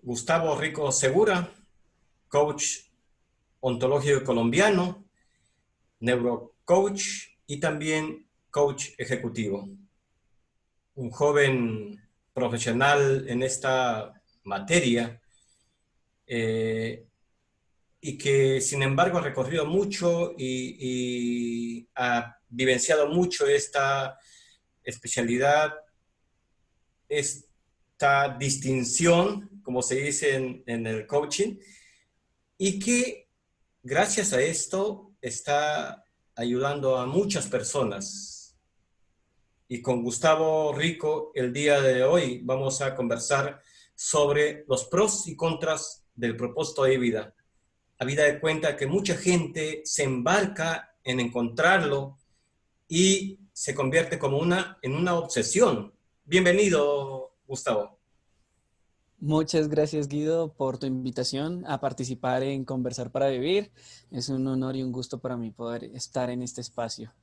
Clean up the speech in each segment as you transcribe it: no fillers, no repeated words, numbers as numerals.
Gustavo Rico Segura, coach ontológico colombiano, neurocoach y también coach ejecutivo. Un joven profesional en esta materia y que sin embargo ha recorrido mucho y ha vivenciado mucho esta especialidad, esta distinción, como se dice en el coaching, y que gracias a esto está ayudando a muchas personas. Y con Gustavo Rico, el día de hoy vamos a conversar sobre los pros y contras del propósito de vida. Habida de cuenta que mucha gente se embarca en encontrarlo y se convierte como en una obsesión. Bienvenido, Gustavo. Muchas gracias, Guido, por tu invitación a participar en Conversar para Vivir. Es un honor y un gusto para mí poder estar en este espacio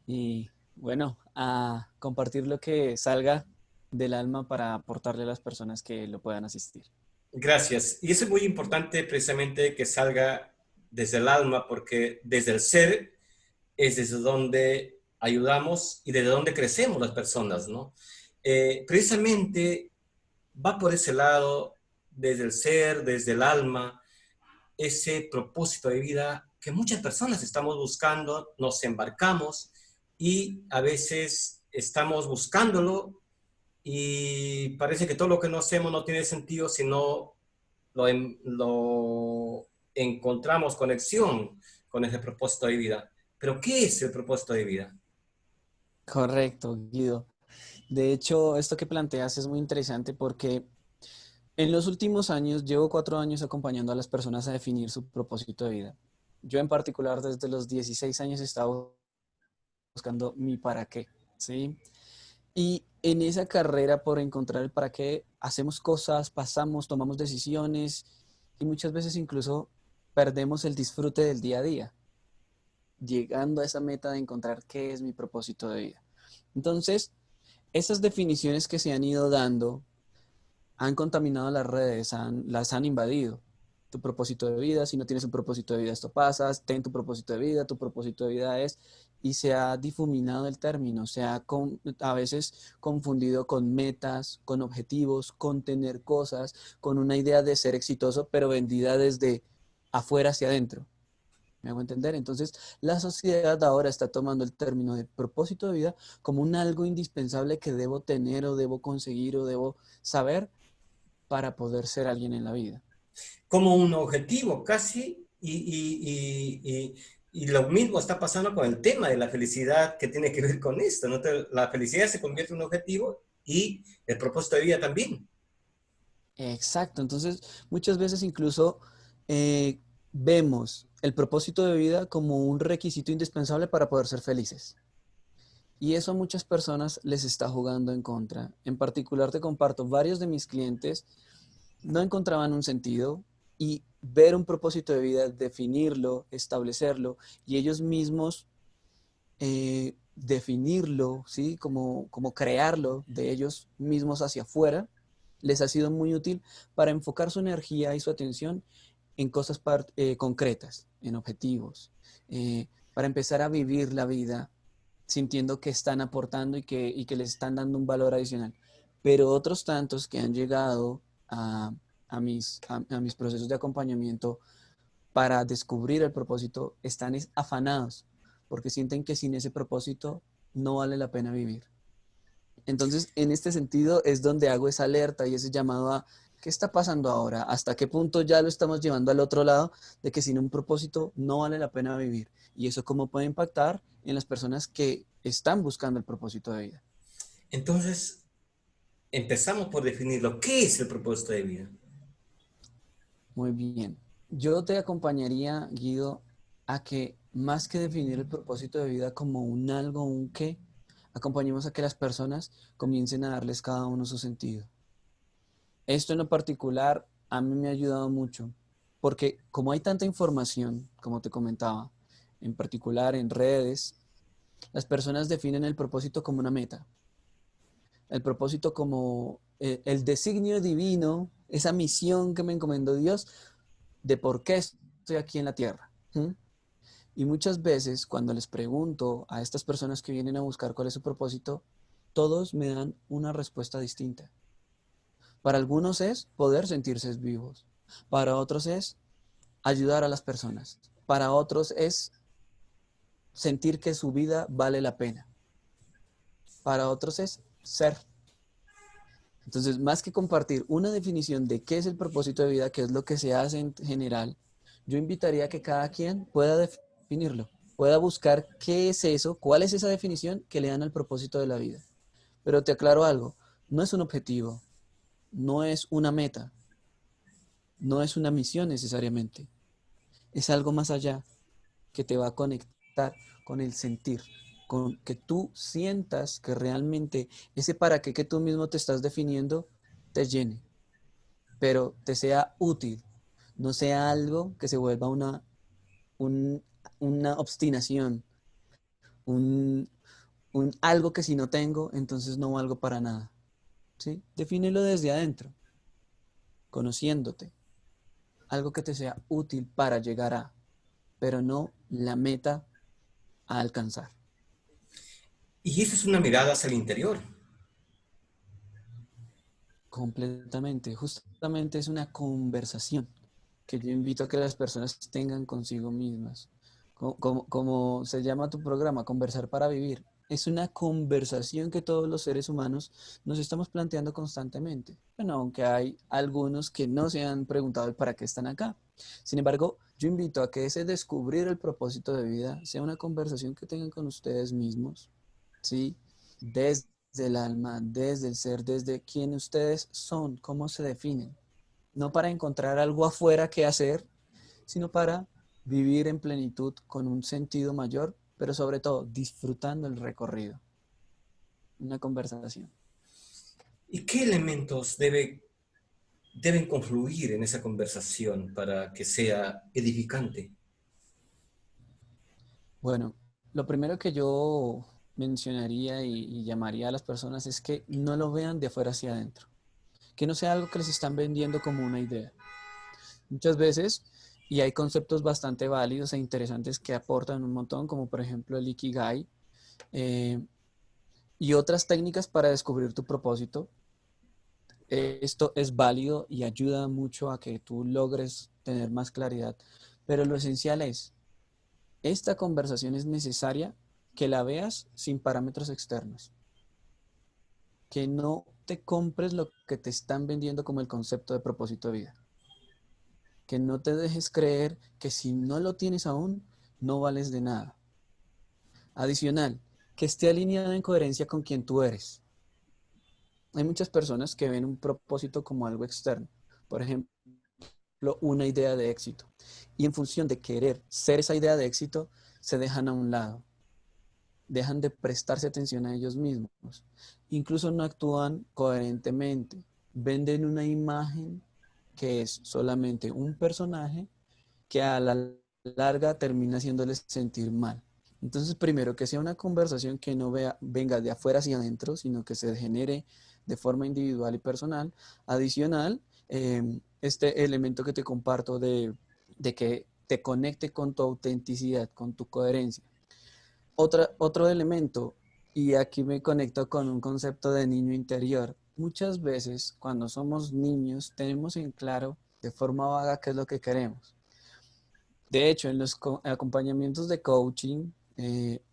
y, bueno, a compartir lo que salga del alma para aportarle a las personas que lo puedan asistir. Gracias. Y eso es muy importante precisamente que salga desde el alma, porque desde el ser es desde donde ayudamos y desde donde crecemos las personas, ¿no? Precisamente va por ese lado, desde el ser, desde el alma, ese propósito de vida que muchas personas estamos buscando, nos embarcamos y a veces estamos buscándolo y parece que todo lo que no hacemos no tiene sentido si no lo encontramos conexión con ese propósito de vida. Pero ¿qué es el propósito de vida? Correcto, Guido. De hecho, esto que planteas es muy interesante porque en los últimos años, llevo 4 años acompañando a las personas a definir su propósito de vida. Yo en particular, desde los 16 años, estaba buscando mi para qué, ¿sí? Y en esa carrera por encontrar el para qué, hacemos cosas, pasamos, tomamos decisiones y muchas veces incluso perdemos el disfrute del día a día, llegando a esa meta de encontrar qué es mi propósito de vida. Entonces, esas definiciones que se han ido dando han contaminado las redes, las han invadido. Tu propósito de vida, si no tienes un propósito de vida, esto pasa, ten tu propósito de vida, tu propósito de vida es, y se ha difuminado el término, se ha a veces confundido con metas, con objetivos, con tener cosas, con una idea de ser exitoso, pero vendida desde afuera hacia adentro. ¿Me hago entender? Entonces, la sociedad ahora está tomando el término de propósito de vida como un algo indispensable que debo tener o debo conseguir o debo saber para poder ser alguien en la vida. Como un objetivo casi, y lo mismo está pasando con el tema de la felicidad que tiene que ver con esto, ¿no? La felicidad se convierte en un objetivo y el propósito de vida también. Exacto, entonces muchas veces incluso eh, vemos el propósito de vida como un requisito indispensable para poder ser felices. Y eso a muchas personas les está jugando en contra. En particular te comparto, varios de mis clientes no encontraban un sentido y ver un propósito de vida, definirlo, establecerlo y ellos mismos definirlo, ¿sí? Como crearlo de ellos mismos hacia afuera, les ha sido muy útil para enfocar su energía y su atención en cosas concretas, en objetivos, para empezar a vivir la vida sintiendo que están aportando y que les están dando un valor adicional. Pero otros tantos que han llegado a mis procesos de acompañamiento para descubrir el propósito están afanados porque sienten que sin ese propósito no vale la pena vivir. Entonces, en este sentido es donde hago esa alerta y ese llamado a ¿qué está pasando ahora? ¿Hasta qué punto ya lo estamos llevando al otro lado de que sin un propósito no vale la pena vivir? Y eso cómo puede impactar en las personas que están buscando el propósito de vida. Entonces, empezamos por definir lo que es el propósito de vida. Muy bien. Yo te acompañaría, Guido, a que más que definir el propósito de vida como un algo, un qué, acompañemos a que las personas comiencen a darles cada uno su sentido. Esto en lo particular a mí me ha ayudado mucho, porque como hay tanta información, como te comentaba, en particular en redes, las personas definen el propósito como una meta, el propósito como el designio divino, esa misión que me encomendó Dios de por qué estoy aquí en la tierra. ¿Mm? Y muchas veces cuando les pregunto a estas personas que vienen a buscar cuál es su propósito, todos me dan una respuesta distinta. Para algunos es poder sentirse vivos, para otros es ayudar a las personas, para otros es sentir que su vida vale la pena, para otros es ser. Entonces, más que compartir una definición de qué es el propósito de vida, qué es lo que se hace en general, yo invitaría a que cada quien pueda definirlo, pueda buscar qué es eso, cuál es esa definición que le dan al propósito de la vida. Pero te aclaro algo, no es un objetivo, no es una meta, no es una misión necesariamente, es algo más allá que te va a conectar con el sentir, con que tú sientas que realmente ese para qué que tú mismo te estás definiendo te llene, pero te sea útil, no sea algo que se vuelva un- una obstinación, un, algo que si no tengo, entonces no valgo para nada. ¿Sí? Defínelo desde adentro, conociéndote, algo que te sea útil para llegar a, pero no la meta a alcanzar. Y eso es una mirada hacia el interior. Completamente, justamente es una conversación que yo invito a que las personas tengan consigo mismas. Como se llama tu programa, Conversar para Vivir. Es una conversación que todos los seres humanos nos estamos planteando constantemente. Bueno, aunque hay algunos que no se han preguntado el para qué están acá. Sin embargo, yo invito a que ese descubrir el propósito de vida sea una conversación que tengan con ustedes mismos, ¿sí? Desde el alma, desde el ser, desde quién ustedes son, cómo se definen. No para encontrar algo afuera que hacer, sino para vivir en plenitud con un sentido mayor, pero sobre todo disfrutando el recorrido. Una conversación. ¿Y qué elementos deben confluir en esa conversación para que sea edificante? Bueno, lo primero que yo mencionaría y llamaría a las personas es que no lo vean de afuera hacia adentro, que no sea algo que les están vendiendo como una idea. Muchas veces, y hay conceptos bastante válidos e interesantes que aportan un montón, como por ejemplo el Ikigai, eh, y otras técnicas para descubrir tu propósito. Esto es válido y ayuda mucho a que tú logres tener más claridad, pero lo esencial es, esta conversación es necesaria que la veas sin parámetros externos, que no te compres lo que te están vendiendo como el concepto de propósito de vida, que no te dejes creer que si no lo tienes aún, no vales de nada. Adicional, que esté alineado en coherencia con quien tú eres. Hay muchas personas que ven un propósito como algo externo. Por ejemplo, una idea de éxito. Y en función de querer ser esa idea de éxito, se dejan a un lado. Dejan de prestarse atención a ellos mismos. Incluso no actúan coherentemente. Venden una imagen que es solamente un personaje que a la larga termina haciéndoles sentir mal. Entonces, primero, que sea una conversación que no venga de afuera hacia adentro, sino que se genere de forma individual y personal. Adicional, este elemento que te comparto de que te conecte con tu autenticidad, con tu coherencia. Otro elemento, y aquí me conecto con un concepto de niño interior. Muchas veces, cuando somos niños, tenemos en claro de forma vaga qué es lo que queremos. De hecho, en los acompañamientos de coaching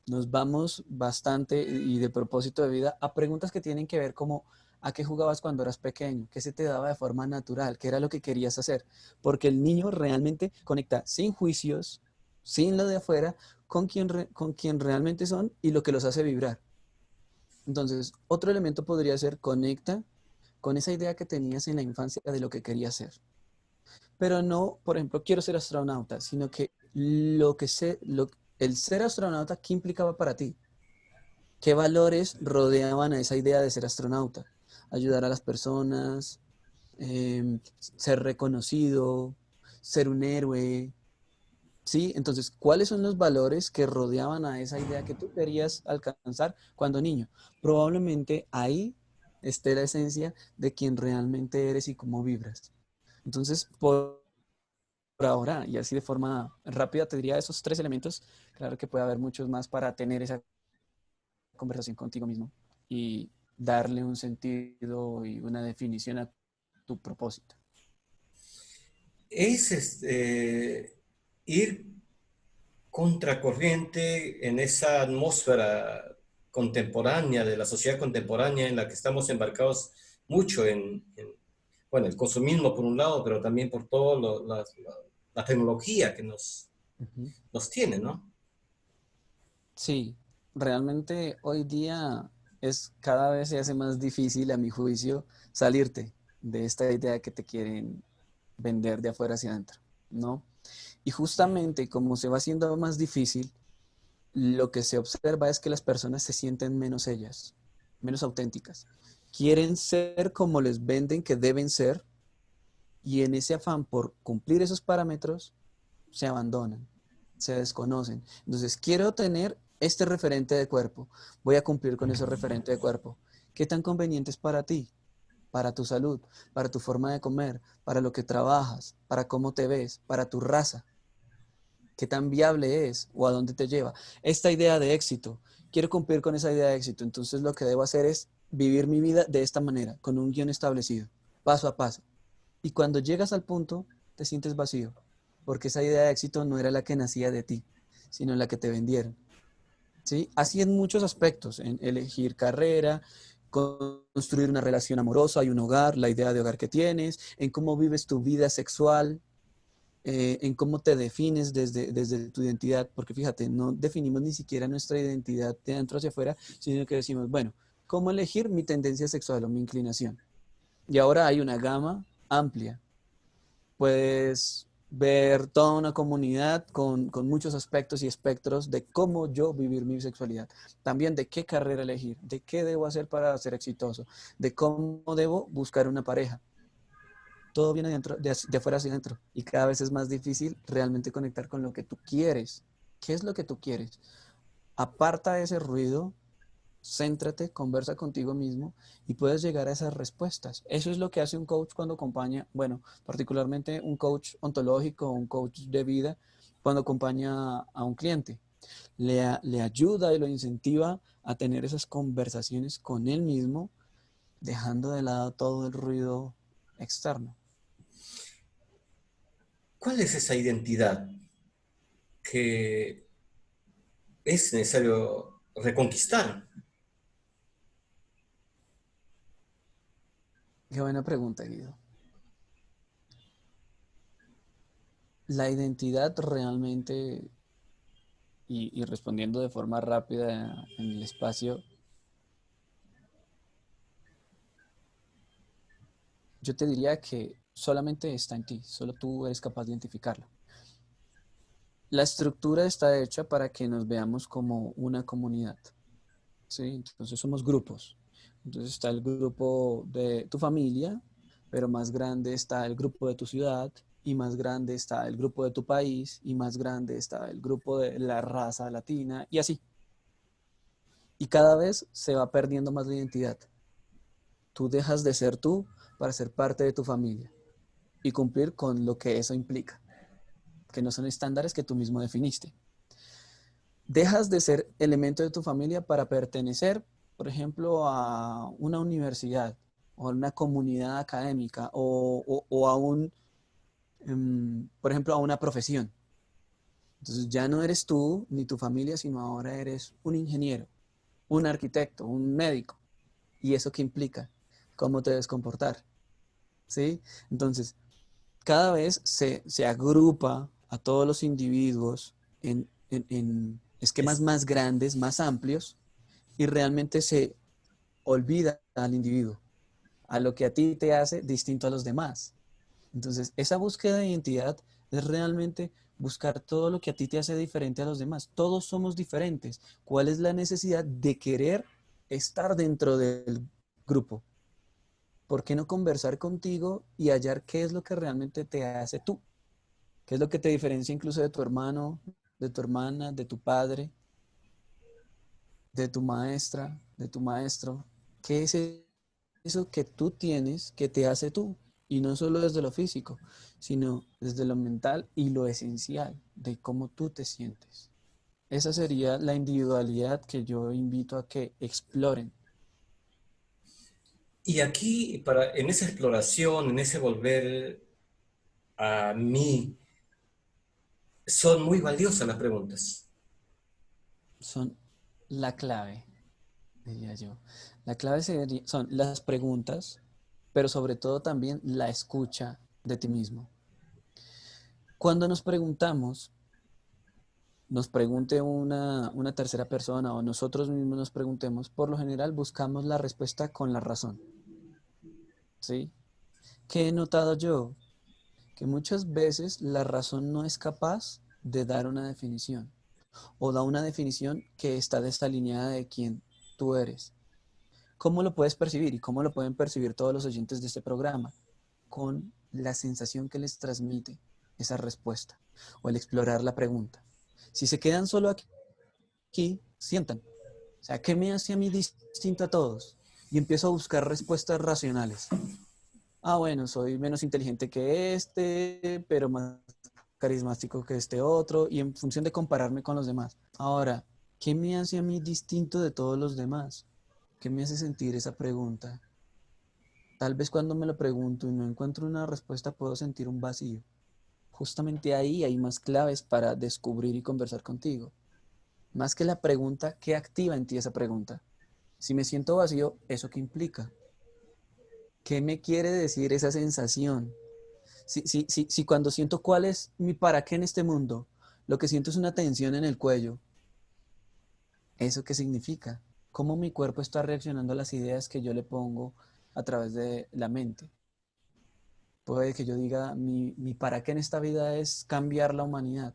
nos vamos bastante y de propósito de vida a preguntas que tienen que ver como a qué jugabas cuando eras pequeño, qué se te daba de forma natural, qué era lo que querías hacer, porque el niño realmente conecta sin juicios, sin lo de afuera, con quien realmente son y lo que los hace vibrar. Entonces, otro elemento podría ser conecta con esa idea que tenías en la infancia de lo que querías ser, pero no, por ejemplo, quiero ser astronauta, sino que el ser astronauta, ¿qué implicaba para ti? ¿Qué valores rodeaban a esa idea de ser astronauta? Ayudar a las personas, ser reconocido, ser un héroe, ¿sí? Entonces, ¿cuáles son los valores que rodeaban a esa idea que tú querías alcanzar cuando niño? Probablemente ahí esté la esencia de quien realmente eres y cómo vibras. Entonces, por ahora, y así de forma rápida, te diría esos tres elementos. Claro que puede haber muchos más para tener esa conversación contigo mismo y darle un sentido y una definición a tu propósito. Es ir contracorriente en esa atmósfera contemporánea, de la sociedad contemporánea en la que estamos embarcados mucho bueno, el consumismo por un lado, pero también por toda la tecnología que Ujú. nos tiene, ¿no? Sí, realmente hoy día es cada vez se hace más difícil, a mi juicio, salirte de esta idea que te quieren vender de afuera hacia adentro, ¿no? Y justamente como se va haciendo más difícil, lo que se observa es que las personas se sienten menos ellas, menos auténticas. Quieren ser como les venden que deben ser y en ese afán por cumplir esos parámetros se abandonan, se desconocen. Entonces, quiero tener este referente de cuerpo, voy a cumplir con ese referente de cuerpo. ¿Qué tan conveniente es para ti? Para tu salud, para tu forma de comer, para lo que trabajas, para cómo te ves, para tu raza. ¿Qué tan viable es o a dónde te lleva? Esta idea de éxito, quiero cumplir con esa idea de éxito, entonces lo que debo hacer es vivir mi vida de esta manera, con un guión establecido, paso a paso. Y cuando llegas al punto, te sientes vacío, porque esa idea de éxito no era la que nacía de ti, sino la que te vendieron. ¿Sí? Así en muchos aspectos, en elegir carrera, construir una relación amorosa y un hogar, la idea de hogar que tienes, en cómo vives tu vida sexual, en cómo te defines desde tu identidad, porque fíjate, no definimos ni siquiera nuestra identidad de dentro hacia afuera, sino que decimos, bueno, ¿cómo elegir mi tendencia sexual o mi inclinación? Y ahora hay una gama amplia. Puedes ver toda una comunidad con muchos aspectos y espectros de cómo yo vivir mi sexualidad. También de qué carrera elegir, de qué debo hacer para ser exitoso, de cómo debo buscar una pareja. Todo viene de afuera hacia adentro y cada vez es más difícil realmente conectar con lo que tú quieres. ¿Qué es lo que tú quieres? Aparta ese ruido, céntrate, conversa contigo mismo y puedes llegar a esas respuestas. Eso es lo que hace un coach cuando acompaña, bueno, particularmente un coach ontológico, un coach de vida, cuando acompaña a un cliente. Le ayuda y lo incentiva a tener esas conversaciones con él mismo, dejando de lado todo el ruido externo. ¿Cuál es esa identidad que es necesario reconquistar? Qué buena pregunta, Guido. La identidad realmente, y respondiendo de forma rápida en el espacio, yo te diría que solamente está en ti, solo tú eres capaz de identificarla. La estructura está hecha para que nos veamos como una comunidad, ¿sí? Entonces somos grupos. Entonces está el grupo de tu familia, pero más grande está el grupo de tu ciudad, y más grande está el grupo de tu país, y más grande está el grupo de la raza latina, y así. Y cada vez se va perdiendo más la identidad. Tú dejas de ser tú para ser parte de tu familia y cumplir con lo que eso implica, que no son estándares que tú mismo definiste. Dejas de ser elemento de tu familia para pertenecer, por ejemplo, a una universidad o a una comunidad académica o a un, por ejemplo, a una profesión. Entonces ya no eres tú ni tu familia, sino ahora eres un ingeniero, un arquitecto, un médico. ¿Y eso qué implica? ¿Cómo te debes comportar? ¿Sí? Entonces, cada vez se agrupa a todos los individuos en esquemas Es, más grandes, más amplios, y realmente se olvida al individuo, a lo que a ti te hace distinto a los demás. Entonces, esa búsqueda de identidad es realmente buscar todo lo que a ti te hace diferente a los demás. Todos somos diferentes. ¿Cuál es la necesidad de querer estar dentro del grupo? ¿Por qué no conversar contigo y hallar qué es lo que realmente te hace tú? ¿Qué es lo que te diferencia incluso de tu hermano, de tu hermana, de tu padre, de tu maestra, de tu maestro? ¿Qué es eso que tú tienes que te hace tú. Y no solo desde lo físico, sino desde lo mental y lo esencial de cómo tú te sientes. Esa sería la individualidad que yo invito a que exploren. Y aquí, en esa exploración, en ese volver a mí, son muy valiosas las preguntas. Son la clave, diría yo. La clave son las preguntas, pero sobre todo también la escucha de ti mismo. Cuando nos preguntamos, nos pregunte una tercera persona o nosotros mismos nos preguntemos, por lo general buscamos la respuesta con la razón, ¿sí? ¿Qué he notado yo? Que muchas veces la razón no es capaz de dar una definición o da una definición que está desalineada de quién tú eres. ¿Cómo lo puedes percibir y cómo lo pueden percibir todos los oyentes de este programa? Con la sensación que les transmite esa respuesta o el explorar la pregunta. Si se quedan solo aquí, sientan. O sea, ¿qué me hace a mí distinto a todos? Y empiezo a buscar respuestas racionales. Ah, bueno, soy menos inteligente que este, pero más carismático que este otro, y en función de compararme con los demás. Ahora, ¿qué me hace a mí distinto de todos los demás? ¿Qué me hace sentir esa pregunta? Tal vez cuando me lo pregunto y no encuentro una respuesta puedo sentir un vacío. Justamente ahí hay más claves para descubrir y conversar contigo. Más que la pregunta, ¿qué activa en ti esa pregunta? Si me siento vacío, ¿eso qué implica? ¿Qué me quiere decir esa sensación? Si cuando siento cuál es mi para qué en este mundo, lo que siento es una tensión en el cuello, ¿eso qué significa? ¿Cómo mi cuerpo está reaccionando a las ideas que yo le pongo a través de la mente? Puede que yo diga, mi para qué en esta vida es cambiar la humanidad.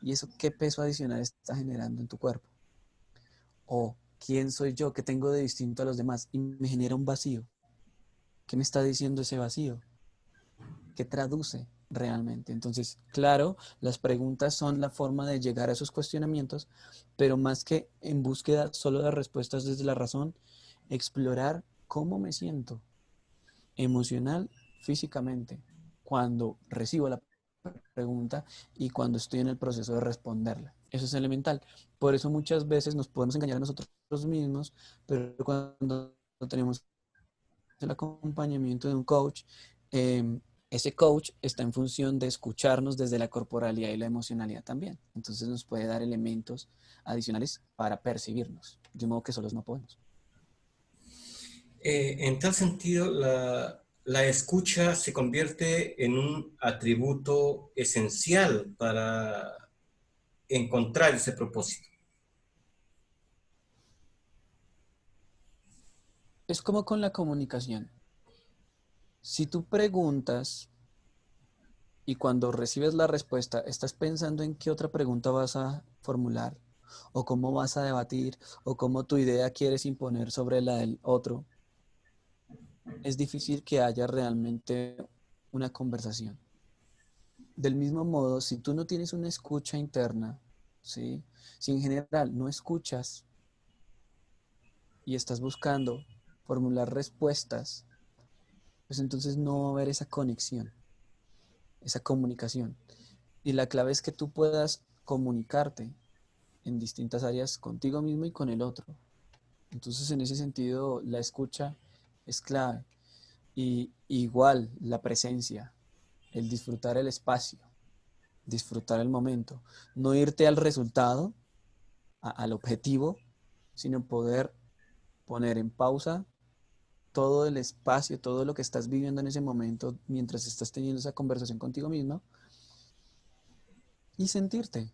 ¿Y eso qué peso adicional está generando en tu cuerpo? O quién soy yo, qué tengo de distinto a los demás y me genera un vacío. ¿Qué me está diciendo ese vacío? ¿Qué traduce realmente? Entonces, claro, las preguntas son la forma de llegar a esos cuestionamientos, pero más que en búsqueda solo de respuestas desde la razón, explorar cómo me siento emocional, físicamente, cuando recibo la pregunta y cuando estoy en el proceso de responderla. Eso es elemental. Por eso muchas veces nos podemos engañar a nosotros mismos, pero cuando tenemos el acompañamiento de un coach, ese coach está en función de escucharnos desde la corporalidad y la emocionalidad también. Entonces nos puede dar elementos adicionales para percibirnos, de modo que solos no podemos. En tal sentido, la escucha se convierte en un atributo esencial para encontrar ese propósito. Es como con la comunicación. Si tú preguntas y cuando recibes la respuesta, estás pensando en qué otra pregunta vas a formular, o cómo vas a debatir, o cómo tu idea quieres imponer sobre la del otro, es difícil que haya realmente una conversación. Del mismo modo, si tú no tienes una escucha interna, ¿sí? Si en general no escuchas y estás buscando formular respuestas, pues entonces no va a haber esa conexión, esa comunicación. Y la clave es que tú puedas comunicarte en distintas áreas contigo mismo y con el otro. Entonces, en ese sentido, la escucha es clave. Y igual la presencia, el disfrutar el espacio, disfrutar el momento, no irte al resultado, al objetivo, sino poder poner en pausa todo el espacio, todo lo que estás viviendo en ese momento mientras estás teniendo esa conversación contigo mismo y sentirte.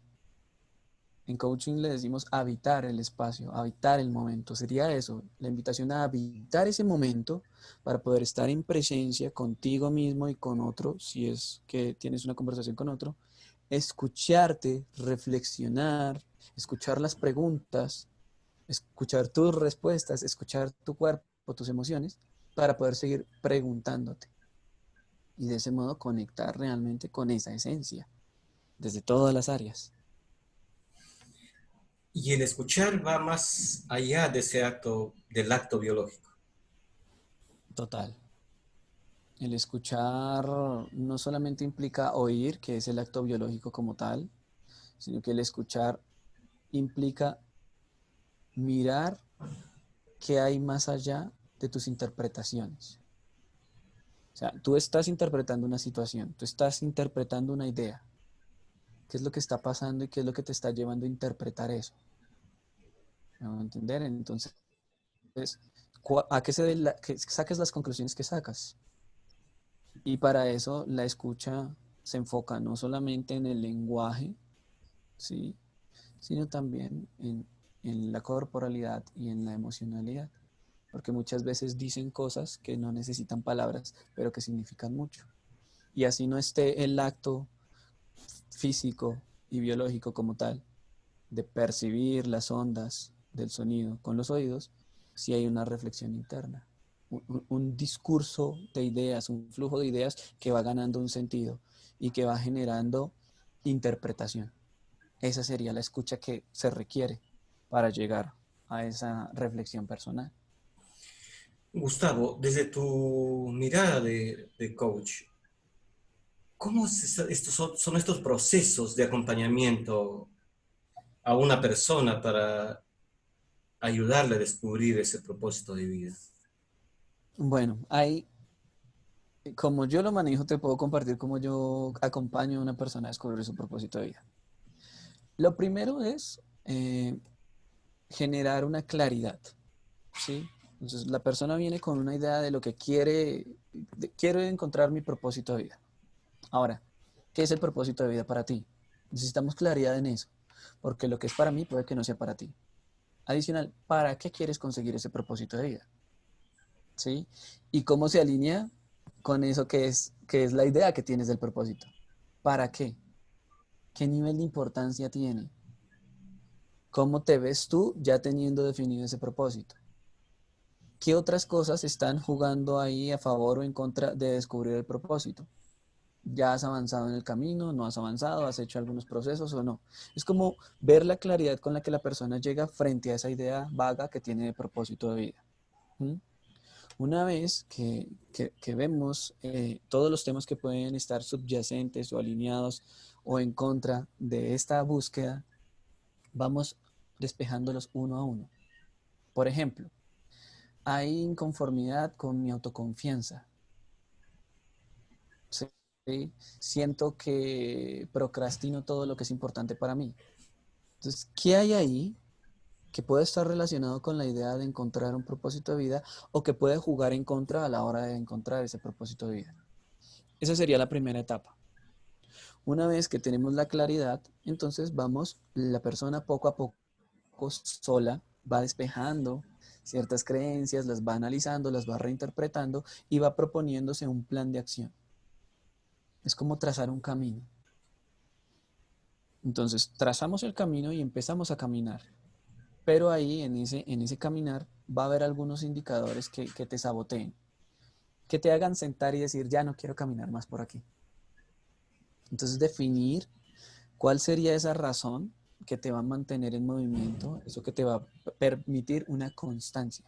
En coaching le decimos habitar el espacio, habitar el momento. Sería eso, la invitación a habitar ese momento para poder estar en presencia contigo mismo y con otro, si es que tienes una conversación con otro, escucharte, reflexionar, escuchar las preguntas, escuchar tus respuestas, escuchar tu cuerpo, tus emociones, para poder seguir preguntándote y de ese modo conectar realmente con esa esencia desde todas las áreas. Y el escuchar va más allá de ese acto, del acto biológico. Total. El escuchar no solamente implica oír, que es el acto biológico como tal, sino que el escuchar implica mirar qué hay más allá de tus interpretaciones. O sea, tú estás interpretando una situación, tú estás interpretando una idea. ¿Qué es lo que está pasando y qué es lo que te está llevando a interpretar eso? ¿Me van a entender? Entonces, ¿a qué se debe que saques las conclusiones que sacas? Y para eso la escucha se enfoca no solamente en el lenguaje, ¿sí? Sino también en la corporalidad y en la emocionalidad. Porque muchas veces dicen cosas que no necesitan palabras, pero que significan mucho. Y así no esté el acto físico y biológico como tal, de percibir las ondas del sonido con los oídos, si hay una reflexión interna, un discurso de ideas, un flujo de ideas que va ganando un sentido y que va generando interpretación. Esa sería la escucha que se requiere para llegar a esa reflexión personal. Gustavo, desde tu mirada de coach, ¿cómo son estos procesos de acompañamiento a una persona para ayudarle a descubrir ese propósito de vida? Bueno, hay, como yo lo manejo, te puedo compartir cómo yo acompaño a una persona a descubrir su propósito de vida. Lo primero es generar una claridad, ¿sí? Entonces, la persona viene con una idea de lo que quiere, quiero encontrar mi propósito de vida. Ahora, ¿qué es el propósito de vida para ti? Necesitamos claridad en eso, porque lo que es para mí puede que no sea para ti. Adicional, ¿para qué quieres conseguir ese propósito de vida? ¿Sí? ¿Y cómo se alinea con eso que es la idea que tienes del propósito? ¿Para qué? ¿Qué nivel de importancia tiene? ¿Cómo te ves tú ya teniendo definido ese propósito? ¿Qué otras cosas están jugando ahí a favor o en contra de descubrir el propósito? ¿Ya has avanzado en el camino? ¿No has avanzado? ¿Has hecho algunos procesos o no? Es como ver la claridad con la que la persona llega frente a esa idea vaga que tiene de propósito de vida. ¿Mm? Una vez que vemos todos los temas que pueden estar subyacentes o alineados o en contra de esta búsqueda, vamos despejándolos uno a uno. Por ejemplo, hay inconformidad con mi autoconfianza. ¿Sí? Siento que procrastino todo lo que es importante para mí. Entonces, ¿qué hay ahí que puede estar relacionado con la idea de encontrar un propósito de vida o que puede jugar en contra a la hora de encontrar ese propósito de vida? Esa sería la primera etapa. Una vez que tenemos la claridad, entonces la persona poco a poco sola va despejando ciertas creencias, las va analizando, las va reinterpretando y va proponiéndose un plan de acción. Es como trazar un camino. Entonces, trazamos el camino y empezamos a caminar. Pero ahí, en ese caminar, va a haber algunos indicadores que te saboteen, que te hagan sentar y decir, ya no quiero caminar más por aquí. Entonces, definir cuál sería esa razón que te va a mantener en movimiento, eso que te va a permitir una constancia.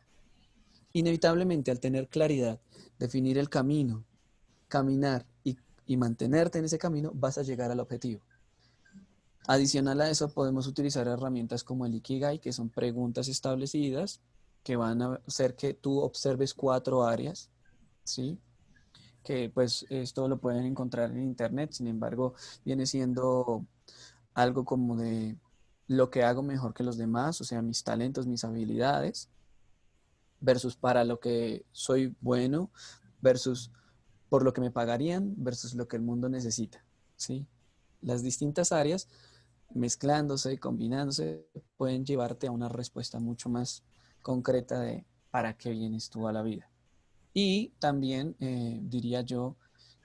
Inevitablemente, al tener claridad, definir el camino, caminar y mantenerte en ese camino, vas a llegar al objetivo. Adicional a eso, podemos utilizar herramientas como el Ikigai, que son preguntas establecidas que van a hacer que tú observes 4 áreas, ¿sí? Que pues esto lo pueden encontrar en internet, sin embargo, viene siendo algo como de lo que hago mejor que los demás, o sea, mis talentos, mis habilidades, versus para lo que soy bueno, versus por lo que me pagarían, versus lo que el mundo necesita, ¿sí? Las distintas áreas mezclándose, combinándose, pueden llevarte a una respuesta mucho más concreta de para qué vienes tú a la vida. Y también diría yo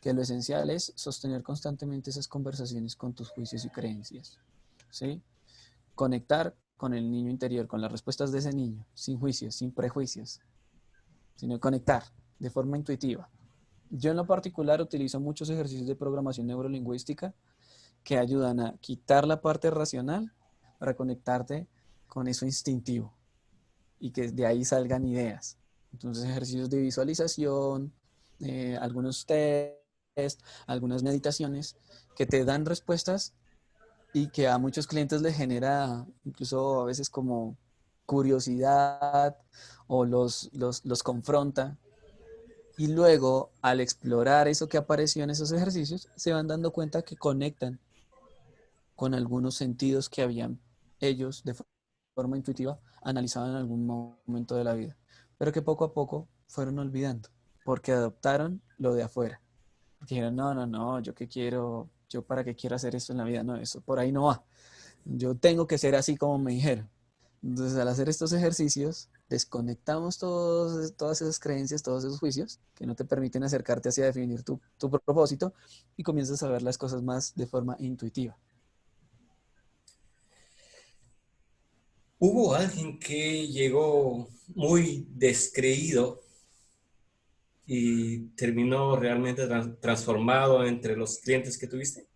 que lo esencial es sostener constantemente esas conversaciones con tus juicios y creencias, ¿sí? Conectar con el niño interior, con las respuestas de ese niño, sin juicios, sin prejuicios, sino conectar de forma intuitiva. Yo en lo particular utilizo muchos ejercicios de programación neurolingüística que ayudan a quitar la parte racional para conectarte con eso instintivo y que de ahí salgan ideas. Entonces, ejercicios de visualización, algunos test, algunas meditaciones que te dan respuestas y que a muchos clientes les genera incluso a veces como curiosidad o los confronta. Y luego, al explorar eso que apareció en esos ejercicios, se van dando cuenta que conectan con algunos sentidos que habían ellos de forma intuitiva analizado en algún momento de la vida, pero que poco a poco fueron olvidando, porque adoptaron lo de afuera. Porque dijeron, no, no, no, yo qué quiero, yo para qué quiero hacer esto en la vida, no, eso por ahí no va. Yo tengo que ser así como me dijeron. Entonces, al hacer estos ejercicios, desconectamos todas esas creencias, todos esos juicios que no te permiten acercarte hacia definir tu propósito y comienzas a ver las cosas más de forma intuitiva. ¿Hubo alguien que llegó muy descreído y terminó realmente transformado entre los clientes que tuviste?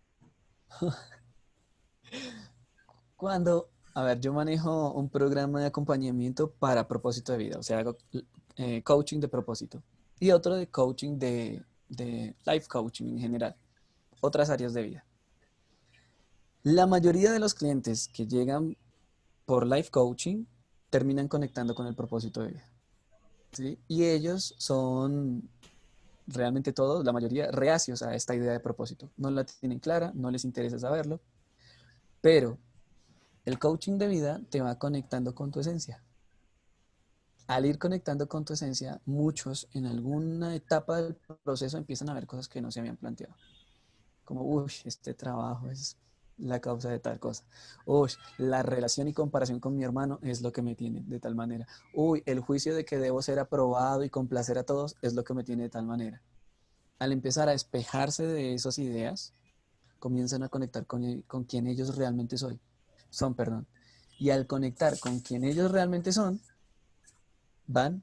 Cuando, a ver, yo manejo un programa de acompañamiento para propósito de vida, o sea, hago coaching de propósito y otro de coaching de life coaching en general, otras áreas de vida. La mayoría de los clientes que llegan por life coaching terminan conectando con el propósito de vida, ¿sí? Y ellos son realmente todos, la mayoría, reacios a esta idea de propósito. No la tienen clara, no les interesa saberlo, pero el coaching de vida te va conectando con tu esencia. Al ir conectando con tu esencia, muchos en alguna etapa del proceso empiezan a ver cosas que no se habían planteado. Como, uy, este trabajo es la causa de tal cosa. Uy, la relación y comparación con mi hermano es lo que me tiene de tal manera. Uy, el juicio de que debo ser aprobado y complacer a todos es lo que me tiene de tal manera. Al empezar a despejarse de esas ideas, comienzan a conectar con quien ellos realmente son, perdón. Y al conectar con quien ellos realmente son, van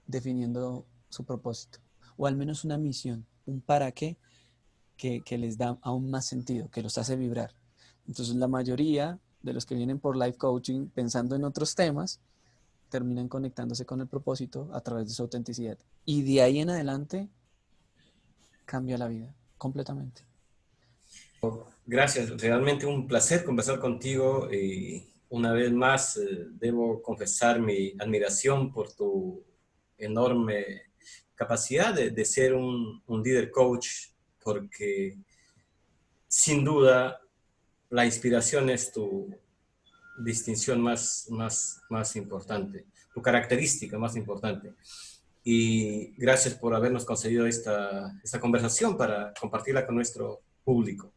definiendo su propósito, o al menos una misión, un para qué que les da aún más sentido, que los hace vibrar. Entonces la mayoría de los que vienen por life coaching pensando en otros temas, terminan conectándose con el propósito a través de su autenticidad. Y de ahí en adelante cambia la vida completamente. Gracias, realmente un placer conversar contigo y una vez más debo confesar mi admiración por tu enorme capacidad de ser un líder coach, porque sin duda la inspiración es tu distinción más importante, tu característica más importante. Y gracias por habernos concedido esta conversación para compartirla con nuestro público.